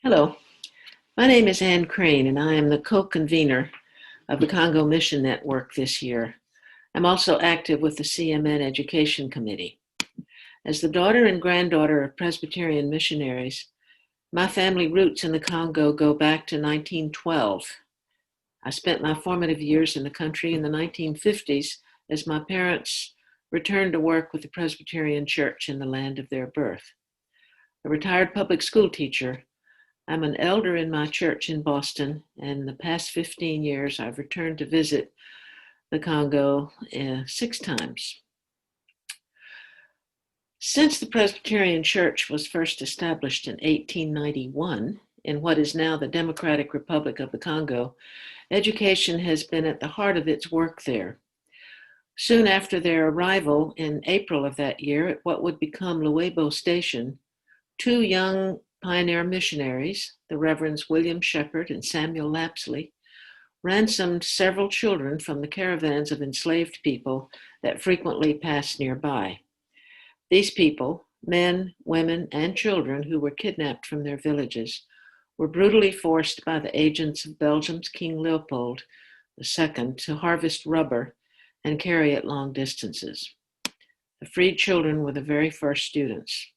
Hello, my name is Ann Crane, and I am the co-convener of the Congo Mission Network this year. I'm also active with the CMN Education Committee. As the daughter and granddaughter of Presbyterian missionaries, my family roots in the Congo go back to 1912. I spent my formative years in the country in the 1950s as my parents returned to work with the Presbyterian Church in the land of their birth. A retired public school teacher, I'm an elder in my church in Boston, and in the past 15 years, I've returned to visit the Congo 6 times. Since the Presbyterian Church was first established in 1891 in what is now the Democratic Republic of the Congo, education has been at the heart of its work there. Soon after their arrival in April of that year at what would become Luebo Station, 2 young pioneer missionaries, the Reverends William Shepherd and Samuel Lapsley, ransomed several children from the caravans of enslaved people that frequently passed nearby. These people, men, women, and children who were kidnapped from their villages, were brutally forced by the agents of Belgium's King Leopold II to harvest rubber and carry it long distances. The freed children were the very first students.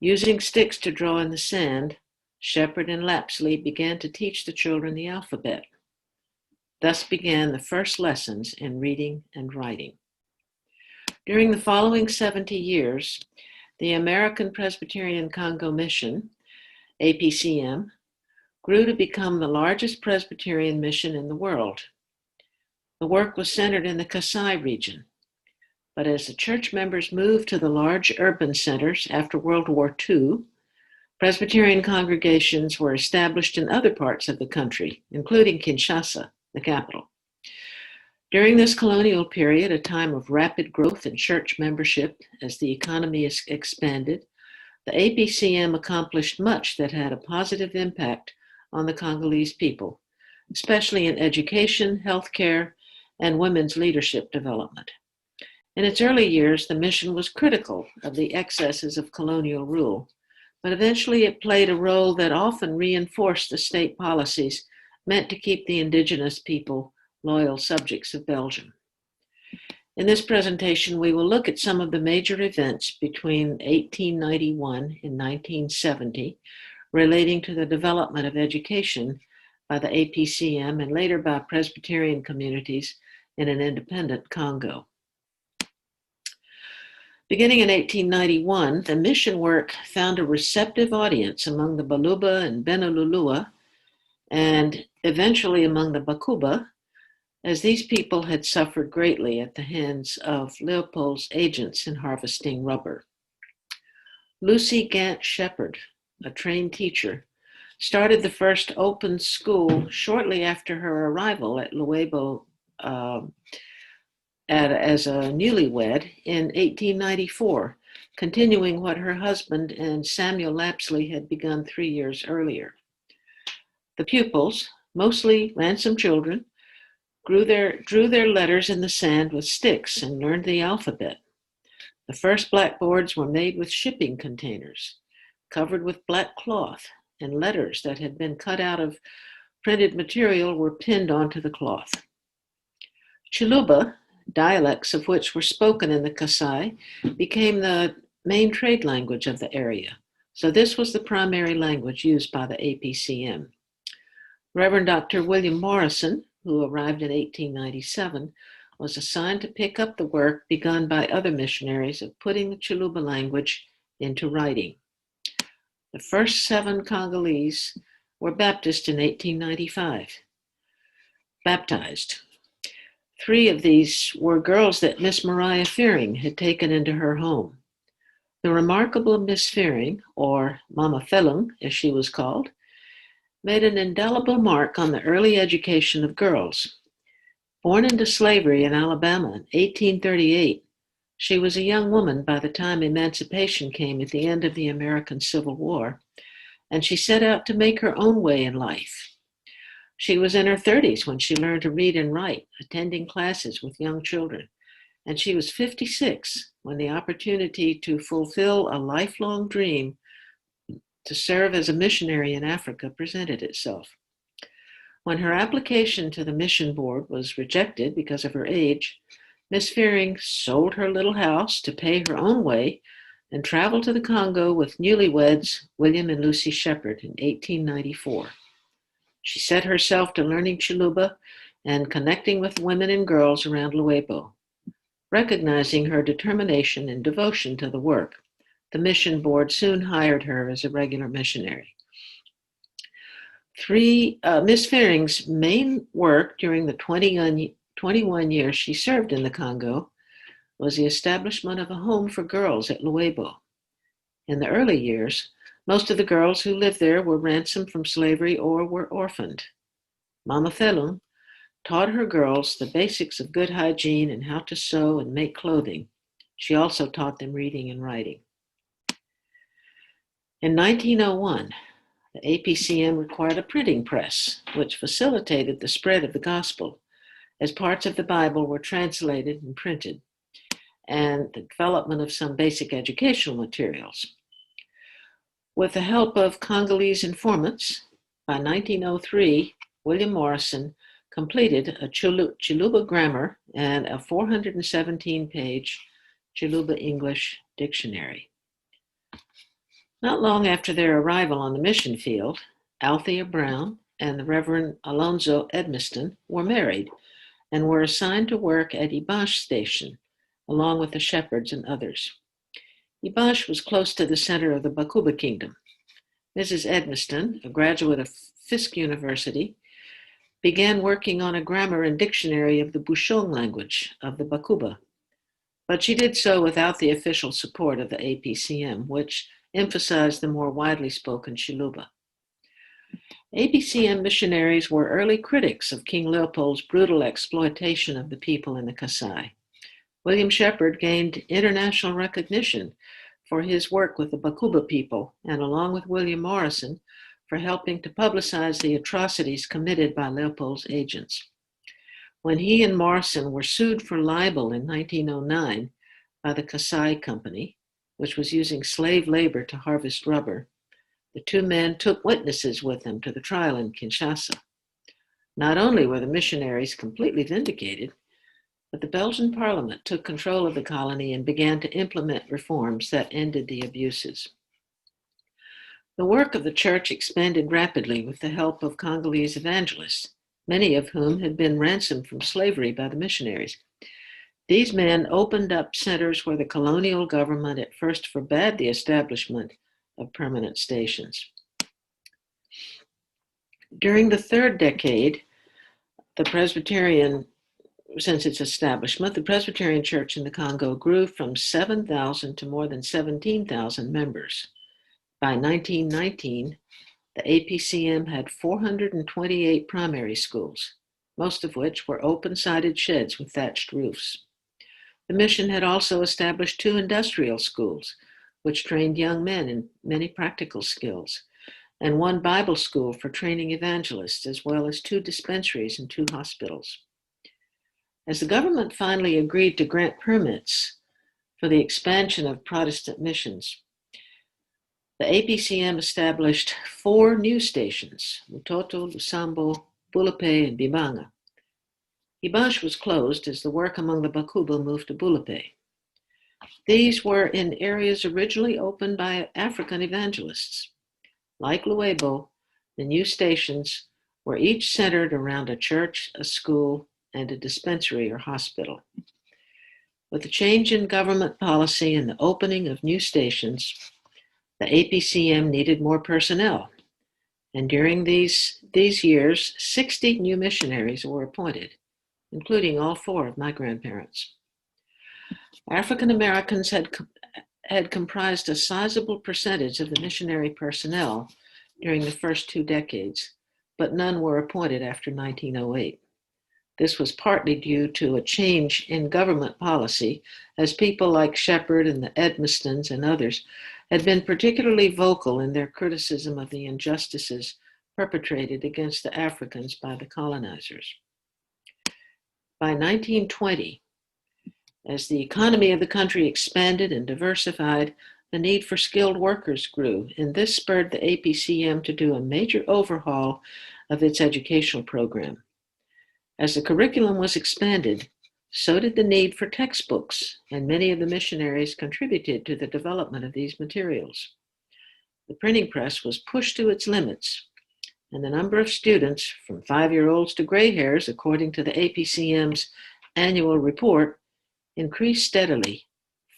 Using sticks to draw in the sand, Shepherd and Lapsley began to teach the children the alphabet. Thus began the first lessons in reading and writing. During the following 70 years, the American Presbyterian Congo Mission, APCM, grew to become the largest Presbyterian mission in the world. The work was centered in the Kasai region. But as the church members moved to the large urban centers after World War II, Presbyterian congregations were established in other parts of the country, including Kinshasa, the capital. During this colonial period, a time of rapid growth in church membership as the economy expanded, the APCM accomplished much that had a positive impact on the Congolese people, especially in education, healthcare, and women's leadership development. In its early years, the mission was critical of the excesses of colonial rule, but eventually it played a role that often reinforced the state policies meant to keep the indigenous people loyal subjects of Belgium. In this presentation, we will look at some of the major events between 1891 and 1970 relating to the development of education by the APCM and later by Presbyterian communities in an independent Congo. Beginning in 1891, the mission work found a receptive audience among the Baluba and Benalulua, and eventually among the Bakuba, as these people had suffered greatly at the hands of Leopold's agents in harvesting rubber. Lucy Gant Shepherd, a trained teacher, started the first open school shortly after her arrival at Luebo as a newlywed in 1894, continuing what her husband and Samuel Lapsley had begun 3 years earlier. The pupils, mostly ransomed children, drew their letters in the sand with sticks and learned the alphabet. The first blackboards were made with shipping containers, covered with black cloth, and letters that had been cut out of printed material were pinned onto the cloth. Chiluba, dialects of which were spoken in the Kasai, became the main trade language of the area. So this was the primary language used by the APCM. Reverend Dr. William Morrison, who arrived in 1897, was assigned to pick up the work begun by other missionaries of putting the Chiluba language into writing. The first 7 Congolese were baptized in 1895. 3 of these were girls that Miss Maria Fearing had taken into her home. The remarkable Miss Fearing, or Mama Felung, as she was called, made an indelible mark on the early education of girls. Born into slavery in Alabama in 1838, she was a young woman by the time emancipation came at the end of the American Civil War, and she set out to make her own way in life. She was in her 30s when she learned to read and write, attending classes with young children, and she was 56 when the opportunity to fulfill a lifelong dream to serve as a missionary in Africa presented itself. When her application to the mission board was rejected because of her age, Miss Fearing sold her little house to pay her own way and traveled to the Congo with newlyweds William and Lucy Shepherd in 1894. She set herself to learning Chiluba and connecting with women and girls around Luebo. Recognizing her determination and devotion to the work, the mission board soon hired her as a regular missionary. Miss Fearing's main work during the 21 years she served in the Congo was the establishment of a home for girls at Luebo. In the early years, most of the girls who lived there were ransomed from slavery or were orphaned. Mama Felum taught her girls the basics of good hygiene and how to sew and make clothing. She also taught them reading and writing. In 1901, the APCM required a printing press, which facilitated the spread of the gospel, as parts of the Bible were translated and printed, and the development of some basic educational materials. With the help of Congolese informants, by 1903, William Morrison completed a Chiluba grammar and a 417-page Chiluba English dictionary. Not long after their arrival on the mission field, Althea Brown and the Reverend Alonzo Edmiston were married and were assigned to work at Ibash Station, along with the shepherds and others. Ibash was close to the center of the Bakuba Kingdom. Mrs. Edmiston, a graduate of Fisk University, began working on a grammar and dictionary of the Bushong language of the Bakuba, but she did so without the official support of the APCM, which emphasized the more widely spoken Chiluba. APCM missionaries were early critics of King Leopold's brutal exploitation of the people in the Kasai. William Shepherd gained international recognition for his work with the Bakuba people, and along with William Morrison, for helping to publicize the atrocities committed by Leopold's agents. When he and Morrison were sued for libel in 1909 by the Kasai Company, which was using slave labor to harvest rubber, the two men took witnesses with them to the trial in Kinshasa. Not only were the missionaries completely vindicated, but the Belgian Parliament took control of the colony and began to implement reforms that ended the abuses. The work of the church expanded rapidly with the help of Congolese evangelists, many of whom had been ransomed from slavery by the missionaries. These men opened up centers where the colonial government at first forbade the establishment of permanent stations. During the third decade, since its establishment, the Presbyterian Church in the Congo grew from 7,000 to more than 17,000 members. By 1919, the APCM had 428 primary schools, most of which were open-sided sheds with thatched roofs. The mission had also established 2 industrial schools, which trained young men in many practical skills, and 1 Bible school for training evangelists, as well as 2 dispensaries and 2 hospitals. As the government finally agreed to grant permits for the expansion of Protestant missions, the APCM established 4 new stations: Mutoto, Lusambo, Bulape, and Bibanga. Ibash was closed as the work among the Bakuba moved to Bulape. These were in areas originally opened by African evangelists. Like Luebo, the new stations were each centered around a church, a school, and a dispensary or hospital. With the change in government policy and the opening of new stations, the APCM needed more personnel. And during these years, 60 new missionaries were appointed, including all 4 of my grandparents. African Americans had comprised a sizable percentage of the missionary personnel during the first 2 decades, but none were appointed after 1908. This was partly due to a change in government policy, as people like Shepherd and the Edmistons and others had been particularly vocal in their criticism of the injustices perpetrated against the Africans by the colonizers. By 1920, as the economy of the country expanded and diversified, the need for skilled workers grew, and this spurred the APCM to do a major overhaul of its educational program. As the curriculum was expanded, so did the need for textbooks, and many of the missionaries contributed to the development of these materials. The printing press was pushed to its limits, and the number of students, from 5-year-olds to gray hairs, according to the APCM's annual report, increased steadily,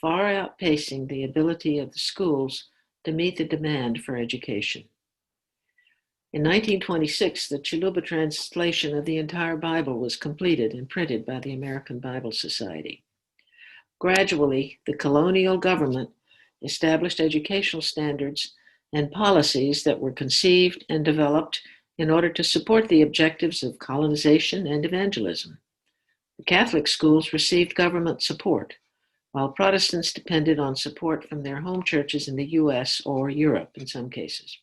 far outpacing the ability of the schools to meet the demand for education. In 1926, the Chiluba translation of the entire Bible was completed and printed by the American Bible Society. Gradually, the colonial government established educational standards and policies that were conceived and developed in order to support the objectives of colonization and evangelism. The Catholic schools received government support, while Protestants depended on support from their home churches in the U.S. or Europe in some cases.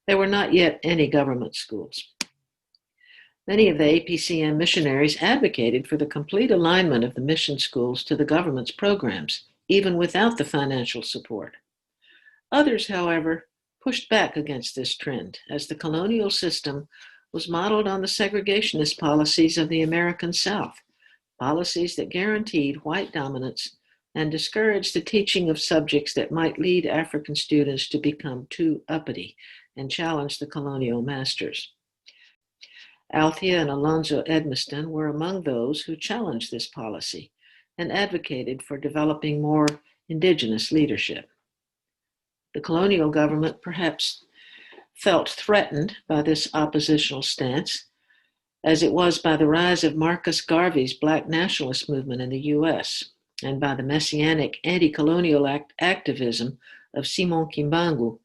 There were not yet any government schools. Many of the APCM missionaries advocated for the complete alignment of the mission schools to the government's programs, even without the financial support. Others, however, pushed back against this trend, as the colonial system was modeled on the segregationist policies of the American South, policies that guaranteed white dominance and discouraged the teaching of subjects that might lead African students to become too uppity and challenge the colonial masters. Althea and Alonzo Edmiston were among those who challenged this policy and advocated for developing more indigenous leadership. The colonial government perhaps felt threatened by this oppositional stance, as it was by the rise of Marcus Garvey's Black nationalist movement in the U.S. and by the messianic anti-colonial activism of Simon Kimbangu,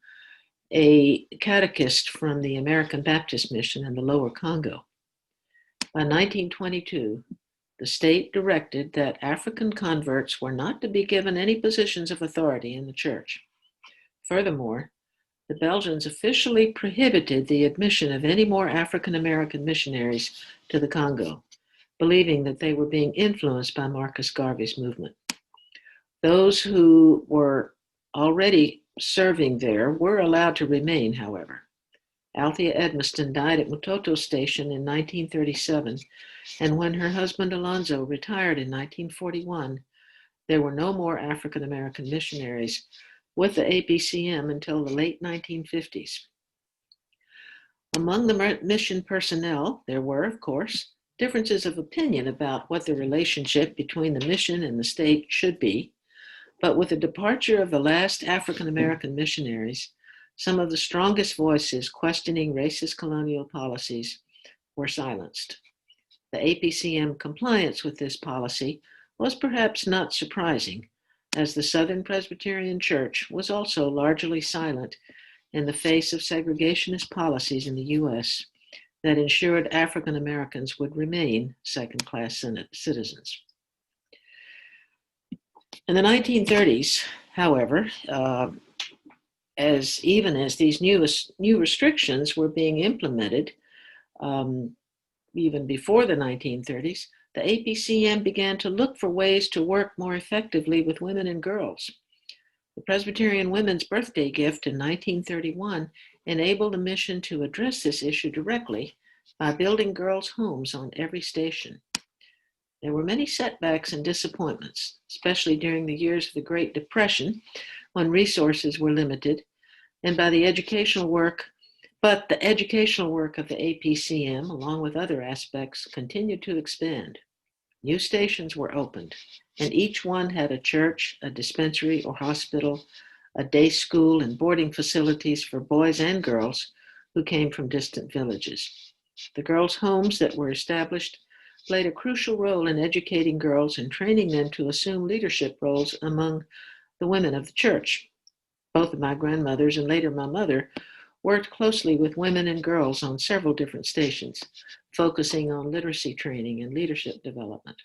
a catechist from the American Baptist Mission in the Lower Congo. By 1922, the state directed that African converts were not to be given any positions of authority in the church. Furthermore, the Belgians officially prohibited the admission of any more African American missionaries to the Congo, believing that they were being influenced by Marcus Garvey's movement. Those who were already serving there were allowed to remain, however. Althea Edmiston died at Mutoto Station in 1937, and when her husband Alonzo retired in 1941, there were no more African American missionaries with the APCM until the late 1950s. Among the mission personnel, there were, of course, differences of opinion about what the relationship between the mission and the state should be, but with the departure of the last African American missionaries, some of the strongest voices questioning racist colonial policies were silenced. The APCM compliance with this policy was perhaps not surprising, as the Southern Presbyterian Church was also largely silent in the face of segregationist policies in the U.S. that ensured African Americans would remain second-class citizens. In the 1930s, however, even as these new restrictions were being implemented, even before the 1930s, the APCM began to look for ways to work more effectively with women and girls. The Presbyterian Women's Birthday Gift in 1931 enabled the mission to address this issue directly by building girls' homes on every station. There were many setbacks and disappointments, especially during the years of the Great Depression, when resources were limited, and by the educational work, but the educational work of the APCM, along with other aspects, continued to expand. New stations were opened, and each one had a church, a dispensary or hospital, a day school, and boarding facilities for boys and girls who came from distant villages. The girls' homes that were established played a crucial role in educating girls and training them to assume leadership roles among the women of the church. Both of my grandmothers and later my mother worked closely with women and girls on several different stations, focusing on literacy training and leadership development.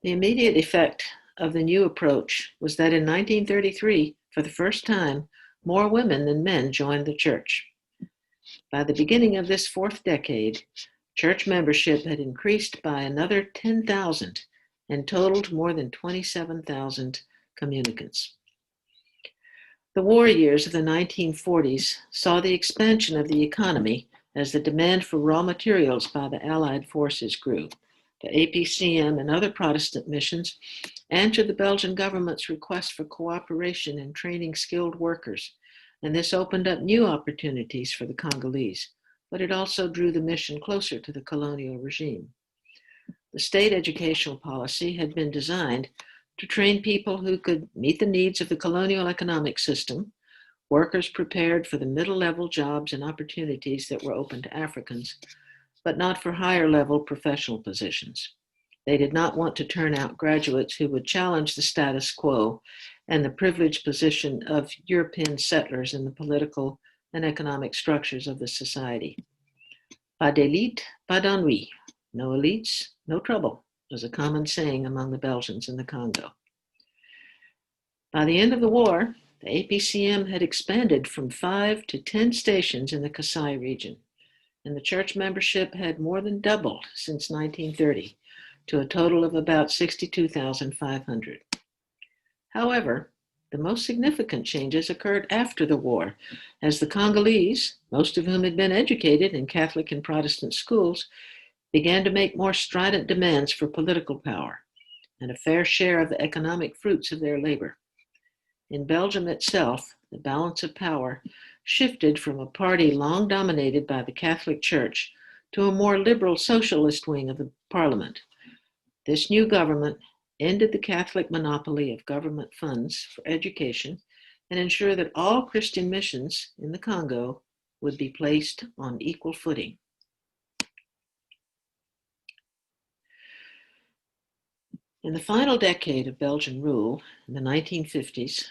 The immediate effect of the new approach was that in 1933, for the first time, more women than men joined the church. By the beginning of this fourth decade, church membership had increased by another 10,000 and totaled more than 27,000 communicants. The war years of the 1940s saw the expansion of the economy as the demand for raw materials by the Allied forces grew. The APCM and other Protestant missions answered the Belgian government's request for cooperation in training skilled workers, and this opened up new opportunities for the Congolese, but it also drew the mission closer to the colonial regime. The state educational policy had been designed to train people who could meet the needs of the colonial economic system, workers prepared for the middle-level jobs and opportunities that were open to Africans, but not for higher-level professional positions. They did not want to turn out graduates who would challenge the status quo and the privileged position of European settlers in the political and economic structures of the society. Pas d'élite, pas d'ennui. No elites, no trouble, was a common saying among the Belgians in the Congo. By the end of the war, the APCM had expanded from 5 to 10 stations in the Kasai region, and the church membership had more than doubled since 1930 to a total of about 62,500. However, the most significant changes occurred after the war, as the Congolese, most of whom had been educated in Catholic and Protestant schools, began to make more strident demands for political power and a fair share of the economic fruits of their labor. In Belgium itself, the balance of power shifted from a party long dominated by the Catholic Church to a more liberal socialist wing of the parliament. This new government ended the Catholic monopoly of government funds for education and ensured that all Christian missions in the Congo would be placed on equal footing. In the final decade of Belgian rule, in the 1950s,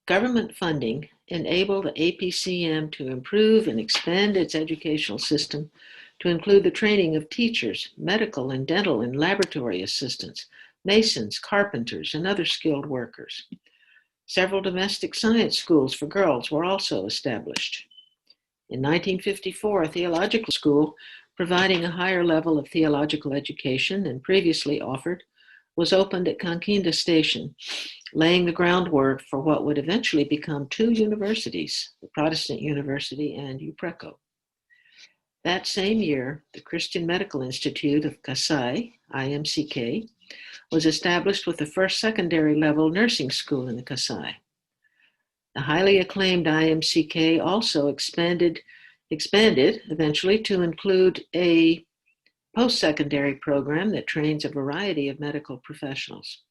government funding enabled the APCM to improve and expand its educational system to include the training of teachers, medical and dental and laboratory assistants, masons, carpenters, and other skilled workers. Several domestic science schools for girls were also established. In 1954, a theological school providing a higher level of theological education than previously offered was opened at Kankinda Station, laying the groundwork for what would eventually become 2 universities, the Protestant University and UPRECO. That same year, the Christian Medical Institute of Kasai, IMCK, was established with the first secondary level nursing school in the Kasai. The highly acclaimed IMCK also expanded eventually to include a post-secondary program that trains a variety of medical professionals.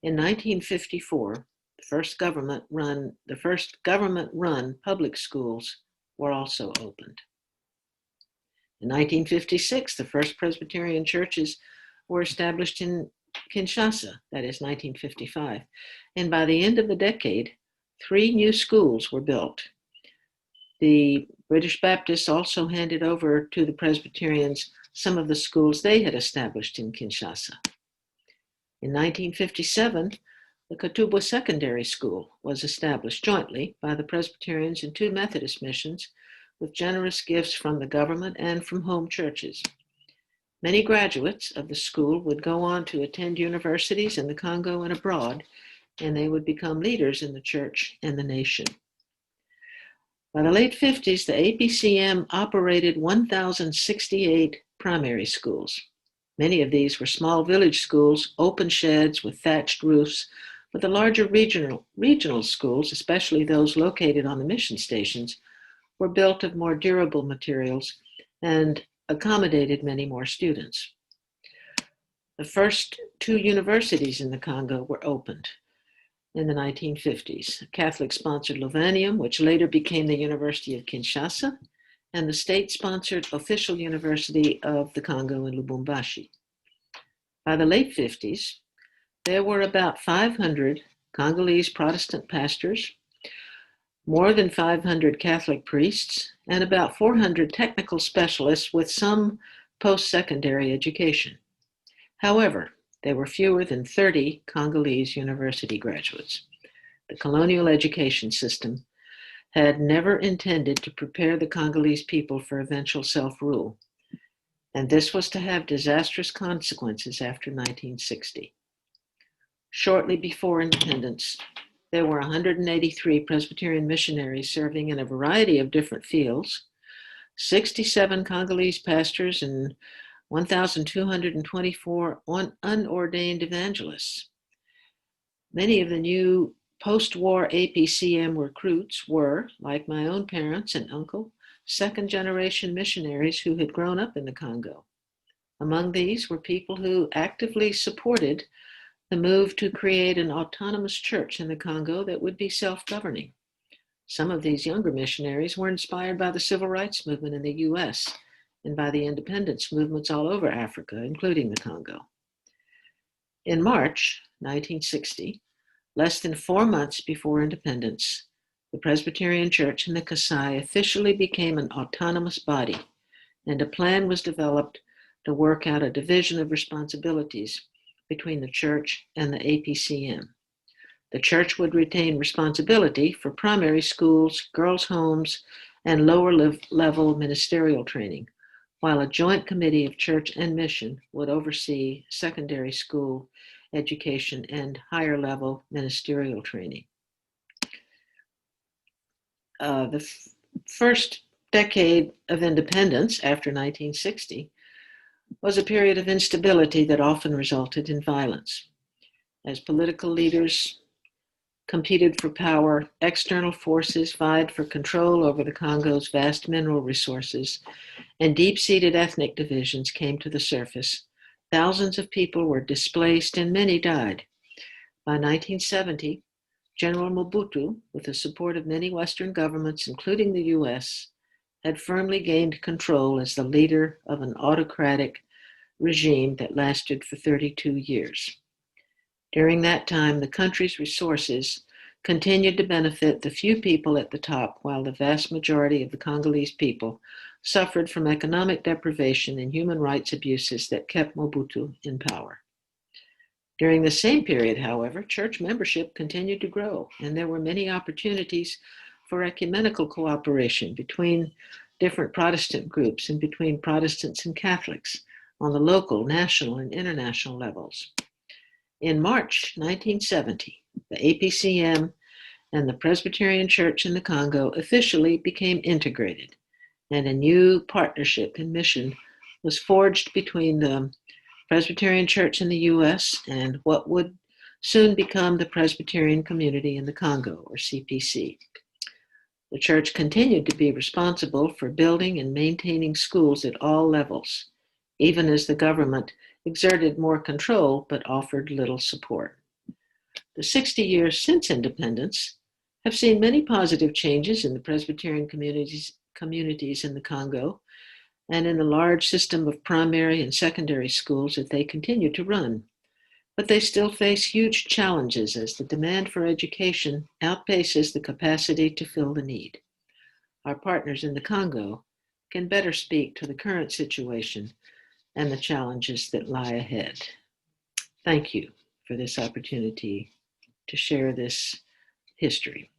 In 1954, the first government-run public schools were also opened. In 1956, the first Presbyterian churches were established in Kinshasa, that is 1955, and by the end of the decade, 3 new schools were built. The British Baptists also handed over to the Presbyterians some of the schools they had established in Kinshasa. In 1957, the Katubo Secondary School was established jointly by the Presbyterians and 2 Methodist missions with generous gifts from the government and from home churches. Many graduates of the school would go on to attend universities in the Congo and abroad, and they would become leaders in the church and the nation. By the late 50s, the APCM operated 1,068 primary schools. Many of these were small village schools, open sheds with thatched roofs, but the larger regional schools, especially those located on the mission stations, were built of more durable materials and accommodated many more students. The first 2 universities in the Congo were opened in the 1950s, a Catholic-sponsored Lovanium, which later became the University of Kinshasa, and the state-sponsored official University of the Congo in Lubumbashi. By the late 50s, there were about 500 Congolese Protestant pastors, more than 500 Catholic priests, and about 400 technical specialists with some post-secondary education. However, there were fewer than 30 Congolese university graduates. The colonial education system had never intended to prepare the Congolese people for eventual self-rule, and this was to have disastrous consequences after 1960. Shortly before independence, There were 183 Presbyterian missionaries serving in a variety of different fields, 67 Congolese pastors, and 1,224 unordained evangelists. Many of the new post-war APCM recruits were, like my own parents and uncle, second-generation missionaries who had grown up in the Congo. Among these were people who actively supported the move to create an autonomous church in the Congo that would be self-governing. Some of these younger missionaries were inspired by the civil rights movement in the US and by the independence movements all over Africa, including the Congo. In March 1960, less than 4 months before independence, the Presbyterian Church in the Kasai officially became an autonomous body, and a plan was developed to work out a division of responsibilities between the church and the APCM. The church would retain responsibility for primary schools, girls' homes, and lower level ministerial training, while a joint committee of church and mission would oversee secondary school education and higher level ministerial training. The first decade of independence after 1960 was a period of instability that often resulted in violence. As political leaders competed for power, external forces vied for control over the Congo's vast mineral resources, and deep-seated ethnic divisions came to the surface. Thousands of people were displaced and many died. By 1970, General Mobutu, with the support of many Western governments, including the US, had firmly gained control as the leader of an autocratic regime that lasted for 32 years. During that time, the country's resources continued to benefit the few people at the top, while the vast majority of the Congolese people suffered from economic deprivation and human rights abuses that kept Mobutu in power. During the same period, however, church membership continued to grow, and there were many opportunities for ecumenical cooperation between different Protestant groups and between Protestants and Catholics on the local, national, and international levels. In March 1970, the APCM and the Presbyterian Church in the Congo officially became integrated, and a new partnership in mission was forged between the Presbyterian Church in the US and what would soon become the Presbyterian Community in the Congo, or CPC. The church continued to be responsible for building and maintaining schools at all levels, even as the government exerted more control but offered little support. The 60 years since independence have seen many positive changes in the Presbyterian communities in the Congo and in the large system of primary and secondary schools that they continue to run. But they still face huge challenges as the demand for education outpaces the capacity to fill the need. Our partners in the Congo can better speak to the current situation and the challenges that lie ahead. Thank you for this opportunity to share this history.